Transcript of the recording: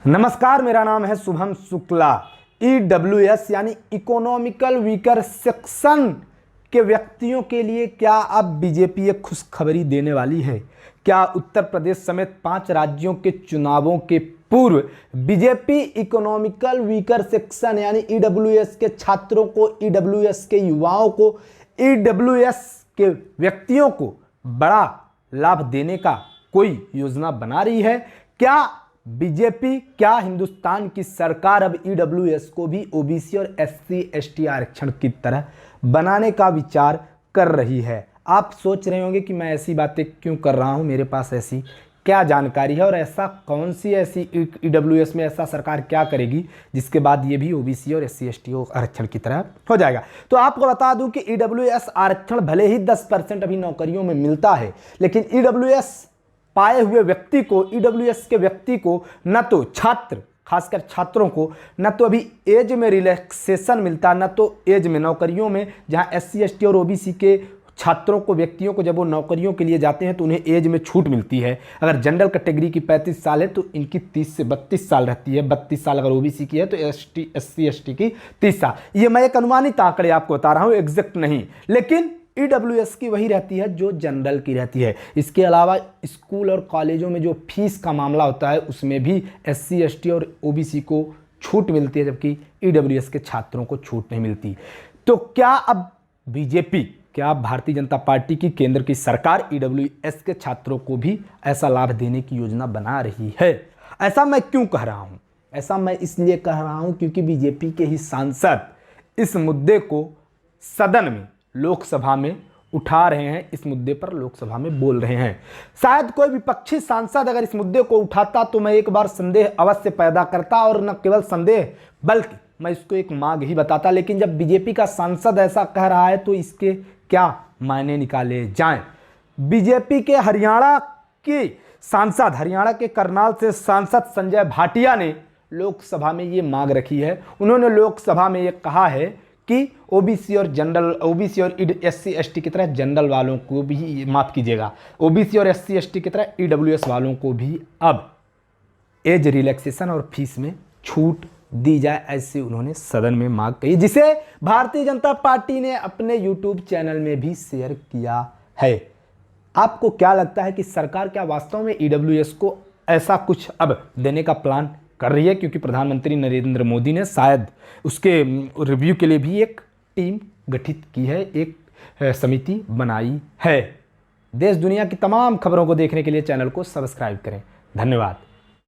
नमस्कार, मेरा नाम है शुभम शुक्ला। EWS यानी इकोनॉमिकल वीकर सेक्शन के व्यक्तियों के लिए क्या अब बीजेपी एक खुशखबरी देने वाली है? क्या उत्तर प्रदेश समेत 5 राज्यों के चुनावों के पूर्व बीजेपी इकोनॉमिकल वीकर सेक्शन यानी EWS के छात्रों को, EWS के युवाओं को, EWS के व्यक्तियों को बड़ा लाभ देने का कोई योजना बना रही है? क्या बीजेपी, क्या हिंदुस्तान की सरकार अब EWS को भी OBC और SC ST आरक्षण की तरह बनाने का विचार कर रही है? आप सोच रहे होंगे कि मैं ऐसी बातें क्यों कर रहा हूं, मेरे पास ऐसी क्या जानकारी है और ऐसा कौन सी ऐसी EWS में ऐसा सरकार क्या करेगी जिसके बाद ये भी OBC और SC ST आरक्षण की तरह हो जाएगा। तो आपको बता दूं कि EWS आरक्षण भले ही 10% अभी नौकरियों में मिलता है, लेकिन EWS पाए हुए व्यक्ति को, EWS के व्यक्ति को न तो छात्र, खासकर छात्रों को न तो अभी एज में रिलैक्सेशन मिलता, न तो एज में नौकरियों में, जहां SC ST और OBC के छात्रों को, व्यक्तियों को जब वो नौकरियों के लिए जाते हैं तो उन्हें एज में छूट मिलती है। अगर जनरल कैटेगरी की 35 साल है तो इनकी 30 से 32 साल रहती है। 32 साल अगर OBC की है तो SC ST की 30 साल। ये मैं एक अनुमानित आंकड़े आपको बता रहा हूँ, एग्जैक्ट नहीं, लेकिन EWS की वही रहती है जो जनरल की रहती है। इसके अलावा स्कूल और कॉलेजों में जो फीस का मामला होता है उसमें भी SC ST और OBC को छूट मिलती है, जबकि EWS के छात्रों को छूट नहीं मिलती। तो क्या अब बीजेपी, क्या भारतीय जनता पार्टी की केंद्र की सरकार EWS के छात्रों को भी ऐसा लाभ देने की योजना बना रही है? ऐसा मैं क्यों कह रहा हूं? ऐसा मैं इसलिए कह रहा हूं क्योंकि बीजेपी के ही सांसद इस मुद्दे को सदन में, लोकसभा में उठा रहे हैं, इस मुद्दे पर लोकसभा में बोल रहे हैं। शायद कोई विपक्षी सांसद अगर इस मुद्दे को उठाता तो मैं एक बार संदेह अवश्य पैदा करता, और न केवल संदेह बल्कि मैं इसको एक मांग ही बताता। लेकिन जब बीजेपी का सांसद ऐसा कह रहा है तो इसके क्या मायने निकाले जाएं? बीजेपी के हरियाणा के सांसद, हरियाणा के करनाल से सांसद संजय भाटिया ने लोकसभा में ये मांग रखी है। उन्होंने लोकसभा में ये कहा है कि OBC और SC ST की तरह जनरल वालों को भी, माफ कीजिएगा, OBC और SC ST की तरह EWS वालों को भी अब एज रिलैक्सेशन और फीस में छूट दी जाए, ऐसे उन्होंने सदन में मांग की, जिसे भारतीय जनता पार्टी ने अपने YouTube चैनल में भी शेयर किया है। आपको क्या लगता है कि सरकार क्या वास्तव में EWS को ऐसा कुछ अब देने का प्लान कर रही है? क्योंकि प्रधानमंत्री नरेंद्र मोदी ने शायद उसके रिव्यू के लिए भी एक टीम गठित की है, एक समिति बनाई है। देश दुनिया की तमाम खबरों को देखने के लिए चैनल को सब्सक्राइब करें। धन्यवाद।